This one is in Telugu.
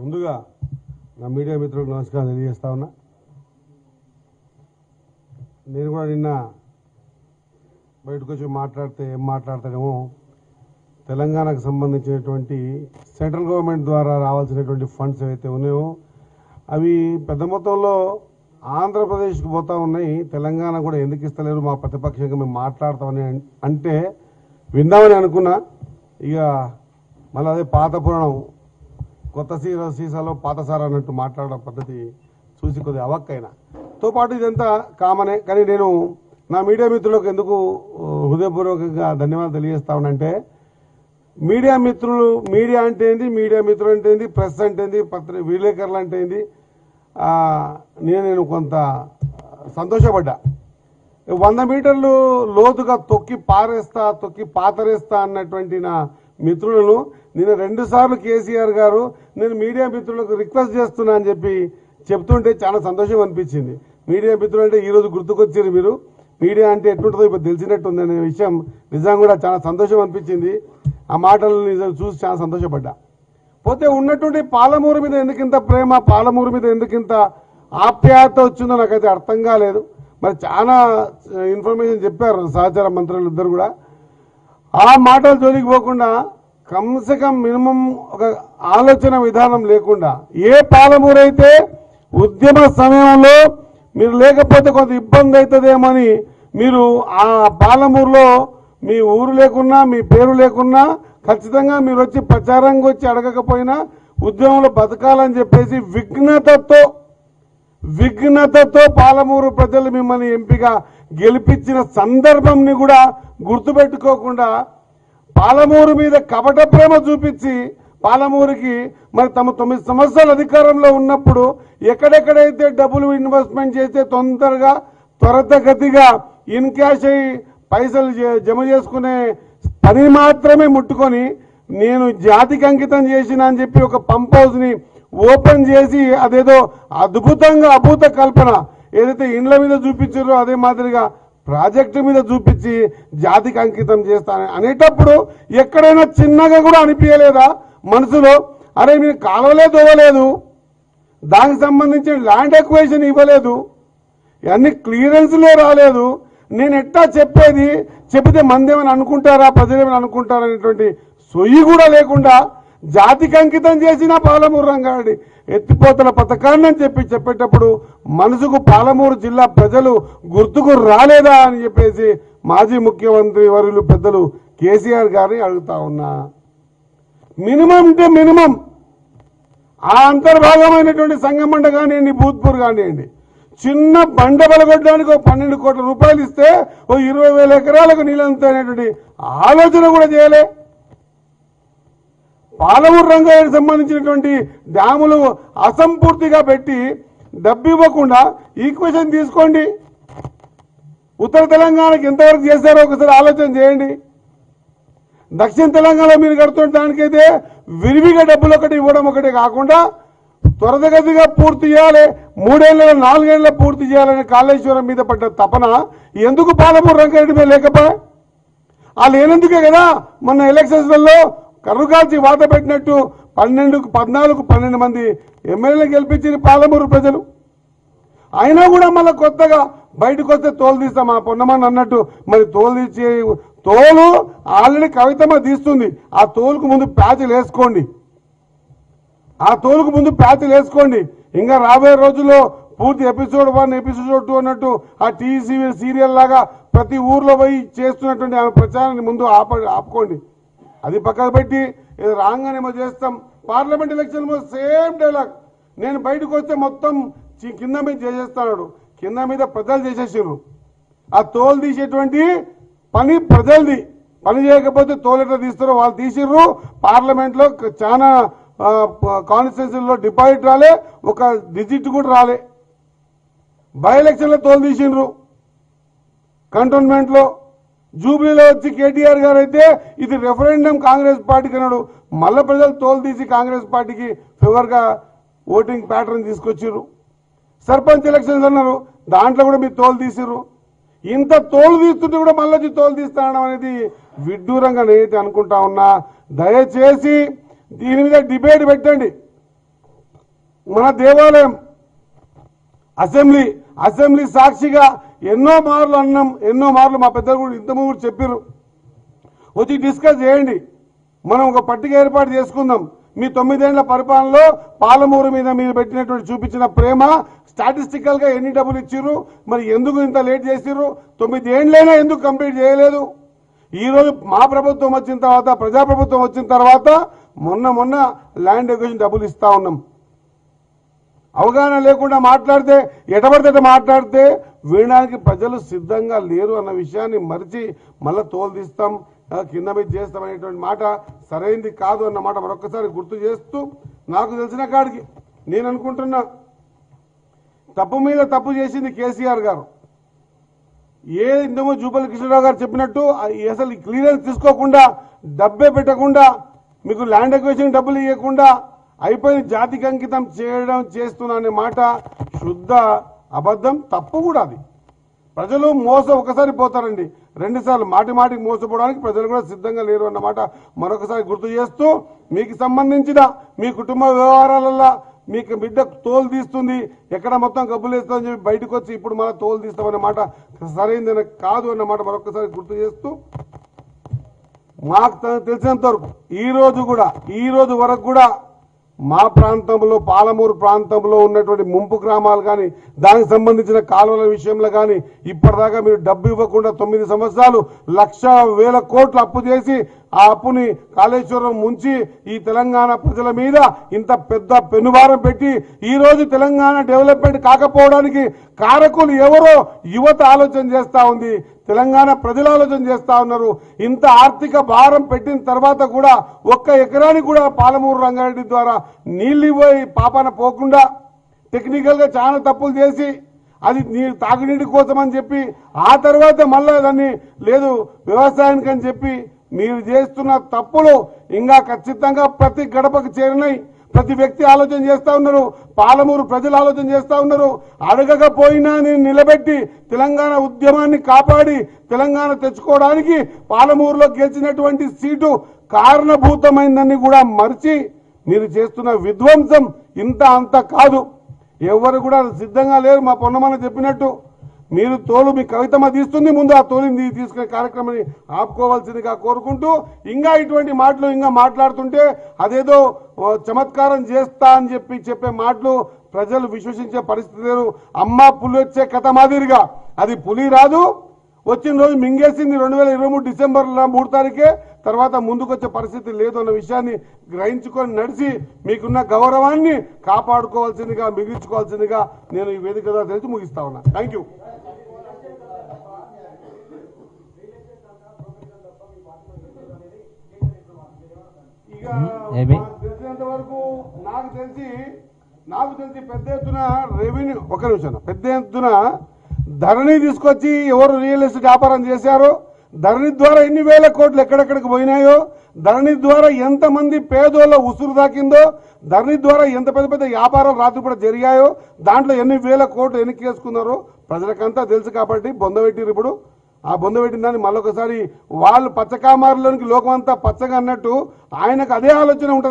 ముందుగా నా మీడియా మిత్రులకు నమస్కారం తెలియజేస్తా ఉన్నా. నేను కూడా నిన్న బయటకు వచ్చి మాట్లాడితే ఏం మాట్లాడతానేమో తెలంగాణకు సంబంధించినటువంటి సెంట్రల్ గవర్నమెంట్ ద్వారా రావాల్సినటువంటి ఫండ్స్ ఏవైతే ఉన్నాయో అవి పెద్ద మొత్తంలో ఆంధ్రప్రదేశ్కి పోతా ఉన్నాయి. తెలంగాణ కూడా ఎందుకు ఇస్తలేరు, మా ప్రతిపక్షంగా మేము మాట్లాడతామని అంటే విందామని అనుకున్నా. ఇక మళ్ళీ అదే పాత పురాణం కొత్త సీసాలో పాత సార్ అన్నట్టు మాట్లాడడం పద్ధతి చూసి కొద్దిగా అవక్కైనా తో పాటు ఇదంతా కామనే. కానీ నేను నా మీడియా మిత్రులకు ఎందుకు హృదయపూర్వకంగా ధన్యవాదాలు తెలియజేస్తా ఉన్నానంటే, మీడియా మిత్రులు, మీడియా అంటే ఏంది, మీడియా మిత్రులు అంటే ఏంది, ప్రెస్ అంటే ఏంది, విలేకరులు అంటే ఏంది, నేను కొంత సంతోషపడ్డా. 100 మీటర్లు లోతుగా తొక్కి పాతరేస్తా అన్నటువంటి నా మిత్రులను నేను 2 సార్లు కేసీఆర్ గారు నేను మీడియా మిత్రులకు రిక్వెస్ట్ చేస్తున్నా అని చెప్తుంటే చాలా సంతోషం అనిపించింది. మీడియా మిత్రులు అంటే ఈరోజు గుర్తుకొచ్చారు మీరు. మీడియా అంటే ఎట్లుంటుందో ఇప్పుడు తెలిసినట్టుంది అనే విషయం నిజంగా కూడా చాలా సంతోషం అనిపించింది. ఆ మాటలు నిజం చూసి చాలా సంతోషపడ్డా. పోతే ఉన్నటువంటి పాలమూరు మీద ఎందుకింత ప్రేమ, పాలమూరు మీద ఎందుకింత ఆప్యాయత వచ్చిందో నాకైతే అర్థం కాలేదు. మరి చాలా ఇన్ఫర్మేషన్ చెప్పారు సహచార మంత్రులు ఇద్దరు కూడా. ఆ మాటలు జోలికి పోకుండా కమ్సే కమ్ మినిమం ఒక ఆలోచన విధానం లేకుండా, ఏ పాలమూరు అయితే ఉద్యమ సమయంలో మీరు లేకపోతే కొంత ఇబ్బంది అవుతుందేమని మీరు ఆ పాలమూరులో మీ ఊరు లేకున్నా మీ పేరు లేకున్నా ఖచ్చితంగా మీరు వచ్చి ప్రచారంగా వచ్చి అడగకపోయినా ఉద్యమంలో బతకాలని చెప్పేసి విఘ్నతతో పాలమూరు ప్రజలు మిమ్మల్ని ఎంపిక గెలిపించిన సందర్భంని కూడా గుర్తుపెట్టుకోకుండా పాలమూరు మీద కపట ప్రేమ చూపించి పాలమూరుకి మరి తమ 9 సంవత్సరాల అధికారంలో ఉన్నప్పుడు ఎక్కడెక్కడైతే డబ్బులు ఇన్వెస్ట్మెంట్ చేస్తే తొందరగా త్వరితగతిగా ఇన్ క్యాష్ అయ్యి పైసలు జమ చేసుకునే పని మాత్రమే ముట్టుకొని నేను జాతికి అంకితం చేసిన అని చెప్పి ఒక పంప్ హౌస్ని ఓపెన్ చేసి అదేదో అద్భుత కల్పన ఏదైతే ఇండ్ల మీద చూపించారో అదే మాదిరిగా ప్రాజెక్టు మీద చూపించి జాతికి అంకితం చేస్తాను అనేటప్పుడు ఎక్కడైనా చిన్నగా కూడా అనిపించలేదా మనసులో? అరే మీరు కాలువలే దోవలేదు, దానికి సంబంధించిన ల్యాండ్ ఎక్వేషన్ ఇవ్వలేదు, అన్ని క్లియరెన్స్లే రాలేదు, నేను ఎట్టా చెప్తే మంది ఏమైనా అనుకుంటారా, ప్రజలు ఏమైనా అనుకుంటారా అనేటువంటి సొయ్యి కూడా లేకుండా జాతికి అంకితం చేసిన పాలమూరు రంగారెడ్డి ఎత్తిపోతల పథకాన్ని అని చెప్పేటప్పుడు మనసుకు పాలమూరు జిల్లా ప్రజలు గుర్తుకు రాలేదా అని చెప్పేసి మాజీ ముఖ్యమంత్రి వర్యులు పెద్దలు కేసీఆర్ గారిని అడుగుతా ఉన్నా. మినిమం అంటే మినిమం ఆ అంతర్భాగమైనటువంటి సంగమండ కానివ్వండి, భూత్పూర్ కానివ్వండి, చిన్న బండ బలగొట్టడానికి 12 కోట్ల రూపాయలు ఇస్తే 20,000 ఎకరాలకు నీళ్ళంతా అనేటువంటి ఆలోచన కూడా చేయలే. పాలమూరు రంగానికి సంబంధించినటువంటి డ్యాములు అసంపూర్తిగా పెట్టి డబ్బు ఇవ్వకుండా ఈక్వేషన్ తీసుకోండి. ఉత్తర తెలంగాణకి ఎంతవరకు చేశారో ఒకసారి ఆలోచన చేయండి. దక్షిణ తెలంగాణలో మీరు కడుతున్న దానికైతే విరివిగా డబ్బులు ఒకటి ఇవ్వడం ఒకటే కాకుండా త్వరితగతిగా పూర్తి చేయాలి, 3 ఏళ్ళ 4 ఏళ్ళ పూర్తి చేయాలని కాళేశ్వరం మీద పడ్డ తపన ఎందుకు పాలమూరు రంగారెడ్డి మీద లేకపోయా? వాళ్ళు లేనందుకే కదా మొన్న ఎలక్షన్స్లలో కర్రుకాల్చి వాత పెట్టినట్టు 12 మంది ఎమ్మెల్యేలు గెలిపించింది పాలమూరు ప్రజలు. అయినా కూడా మళ్ళీ కొత్తగా బయటకు వస్తే తోలు తీస్తాం మా పొన్నమని అన్నట్టు మరి తోలు ఆల్రెడీ కవితమ్మ తీస్తుంది. ఆ తోలుకు ముందు ప్యాచ్లు వేసుకోండి. ఇంకా రాబోయే రోజుల్లో పూర్తి ఎపిసోడ్ 1 ఎపిసోడ్ 2 అన్నట్టు ఆ టీవీ సీరియల్ లాగా ప్రతి ఊర్లో పోయి చేస్తున్నటువంటి ఆమె ప్రచారాన్ని ముందు ఆపుకోండి. అది పక్కకు పెట్టి ఏదో రాగానేమో చేస్తాం. పార్లమెంట్ ఎలక్షన్ సేమ్ డైలాగ్, నేను బయటకు వస్తే మొత్తం కింద మీద చేసేస్తాడు. కింద మీద ప్రజలు చేసేసారు. ఆ తోలు తీసేటువంటి పని ప్రజలది. పని చేయకపోతే తోలు ఎట్లా తీస్తారో వాళ్ళు తీసిర్రు. పార్లమెంట్లో చాలా కాన్స్టిట్యూన్సీల్లో డిపాజిట్ రాలే, ఒక డిజిట్ కూడా రాలే. బై ఎలక్షన్లో తోలు తీసిండ్రు. కంటోన్మెంట్లో జూబ్లీలో వచ్చి కేటీఆర్ గారు అయితే ఇది రెఫరెండం కాంగ్రెస్ పార్టీకి అన్నాడు. మళ్ళీ ప్రజలు తోలు తీసి కాంగ్రెస్ పార్టీకి ఫేవర్గా ఓటింగ్ ప్యాటర్న్ తీసుకొచ్చారు. సర్పంచ్ ఎలక్షన్స్ అన్నారు, దాంట్లో కూడా మీరు తోలు తీసిర్రు. ఇంత తోలు తీస్తుంటే కూడా మళ్ళీ తోలు తీస్తానడం అనేది విడ్డూరంగా నేనైతే అనుకుంటా ఉన్నా. దయచేసి దీని మీద డిబేట్ పెట్టండి. మన దేవాలయం అసెంబ్లీ సాక్షిగా ఎన్నో మార్లు అన్నాం, ఎన్నో మార్లు మా పెద్దలు కూడా ఇంతకుముందు కూడా చెప్పారు. వచ్చి డిస్కస్ చేయండి, మనం ఒక పట్టిక ఏర్పాటు చేసుకుందాం. మీ 9 ఏళ్ల పరిపాలనలో పాలమూరు మీద మీరు పెట్టినటువంటి చూపించిన ప్రేమ స్టాటిస్టికల్ గా ఎన్ని డబ్బులు ఇచ్చిర్రు, మరి ఎందుకు ఇంత లేట్ చేసిర్రు, 9 ఏళ్లైనా ఎందుకు కంప్లీట్ చేయలేదు. ఈ రోజు మా ప్రభుత్వం వచ్చిన తర్వాత, ప్రజాప్రభుత్వం వచ్చిన తర్వాత మొన్న ల్యాండ్ ఎక్విజిషన్ డబ్బులు ఇస్తా ఉన్నాం. అవగాహన లేకుండా మాట్లాడితే, ఎటబడితే మాట్లాడితే వినడానికి ప్రజలు సిద్ధంగా లేరు అన్న విషయాన్ని మరిచి మళ్ళీ తోలుదీస్తాం, కింద మీద చేస్తాం అనేటువంటి మాట సరైంది కాదు అన్న మాట మరొకసారి గుర్తు చేస్తూ, నాకు తెలిసిన కాడికి నేను అనుకుంటున్నా, తప్పు మీద తప్పు చేసింది కేసీఆర్ గారు. ఇంతకు జూపల్లి కృష్ణరావు గారు చెప్పినట్టు అసలు క్లియరెన్స్ తీసుకోకుండా, డబ్బే పెట్టకుండా, మీకు ల్యాండ్ ఎక్విజిషన్ డబ్బులు ఇవ్వకుండా అయిపోయిన జాతికి అంకితం చేస్తున్నా అనే మాట శుద్ధ అబద్ధం, తప్పు కూడా. అది ప్రజలు ఒకసారి పోతారండి, 2 సార్లు మాటికి మోసపోవడానికి ప్రజలు కూడా సిద్ధంగా లేరు అన్నమాట మరొకసారి గుర్తు చేస్తూ, మీకు సంబంధించిన మీ కుటుంబ వ్యవహారాలలో మీకు బిడ్డ తోలు తీస్తుంది, ఎక్కడ మొత్తం గబ్బులు వేస్తుందని చెప్పి బయటకు వచ్చి ఇప్పుడు మళ్ళీ తోలు తీస్తామన్న మాట సరైనది కాదు అన్నమాట మరొకసారి గుర్తు చేస్తూ, మాకు తెలిసినంత వరకు ఈ రోజు వరకు కూడా మా ప్రాంతంలో, పాలమూరు ప్రాంతంలో ఉన్నటువంటి ముంపు గ్రామాలు కానీ, దానికి సంబంధించిన కాలువల విషయంలో కానీ ఇప్పటిదాకా మీరు డబ్బు ఇవ్వకుండా 9 సంవత్సరాలు 1,00,000 కోట్లు అప్పు చేసి ఆ అప్పుని కాళేశ్వరం ముంచి ఈ తెలంగాణ ప్రజల మీద ఇంత పెద్ద పెనుభారం పెట్టి ఈ రోజు తెలంగాణ డెవలప్మెంట్ కాకపోవడానికి కారకులు ఎవరో యువత ఆలోచన చేస్తా ఉంది, తెలంగాణ ప్రజలు ఆలోచన చేస్తా ఉన్నారు. ఇంత ఆర్థిక భారం పెట్టిన తర్వాత కూడా 1 ఎకరానికి కూడా పాలమూరు రంగారెడ్డి ద్వారా నీళ్లు ఇవ్వయి పాపన పోకుండా టెక్నికల్ గా చాలా తప్పులు చేసి అది తాగునీటి కోసం అని చెప్పి ఆ తర్వాత మళ్ళా దాన్ని లేదు వ్యవసాయానికి అని చెప్పి మీరు చేస్తున్న తప్పులు ఇంకా ఖచ్చితంగా ప్రతి గడపకు చేరినాయి. ప్రతి వ్యక్తి ఆలోచన చేస్తా ఉన్నారు, పాలమూరు ప్రజలు ఆలోచన చేస్తా ఉన్నారు. అడగకపోయినా నేను నిలబెట్టి తెలంగాణ ఉద్యమాన్ని కాపాడి తెలంగాణ తెచ్చుకోవడానికి పాలమూరులో గెలిచినటువంటి సీటు కారణభూతమైందని కూడా మరిచి మీరు చేస్తున్న విధ్వంసం ఇంత అంత కాదు. ఎవరు కూడా సిద్ధంగా లేరు. మా పొన్నమన్న చెప్పినట్టు మీరు మీ కవితమ్మ తీస్తుంది, ముందు ఆ తోలిని తీసుకునే కార్యక్రమాన్ని ఆపుకోవాల్సిందిగా కోరుకుంటూ, ఇంకా ఇటువంటి మాటలు ఇంకా మాట్లాడుతుంటే అదేదో చమత్కారం చేస్తా అని చెప్పే మాటలు ప్రజలు విశ్వసించే పరిస్థితి లేరు. అమ్మ పులి వచ్చే కథ మాదిరిగా అది పులి రాదు, వచ్చిన రోజు మింగేసింది 2023 డిసెంబర్ 3 తారీఖే, తర్వాత ముందుకొచ్చే పరిస్థితి లేదు అన్న విషయాన్ని గ్రహించుకొని నడిచి మీకున్న గౌరవాన్ని కాపాడుకోవాల్సిందిగా, మిగిల్చుకోవాల్సిందిగా నేను ఈ వేదిక ద్వారా తెలిసి ముగిస్తా ఉన్నా. Thank you. ఇక తెలిసినంత వరకు నాకు తెలిసి పెద్ద ఎత్తున రెవెన్యూ, ఒక నిమిషం, పెద్ద ఎత్తున ధరణి తీసుకొచ్చి ఎవరు రియల్ ఎస్టేట్ వ్యాపారం చేశారో, ధరణి ద్వారా ఎన్ని వేల కోట్లు ఎక్కడెక్కడికి పోయినాయో, ధరణి ద్వారా ఎంతమంది పేదోళ్ళ ఉసురు దాకిందో, ధరణి ద్వారా ఎంత పెద్ద పెద్ద వ్యాపారాలు రాత్రిపూట జరిగాయో, దాంట్లో ఎన్ని వేల కోట్లు ఎన్నికేసుకున్నారో ప్రజలకంతా తెలుసు. కాబట్టి బొందబెట్టిరు. ఇప్పుడు ఆ బొందబెట్టిన దాన్ని మళ్ళొకసారి వాళ్ళు పచ్చకామారులోనికి లోకమంతా పచ్చగా అన్నట్టు ఆయనకు అదే ఆలోచన ఉంటుంది.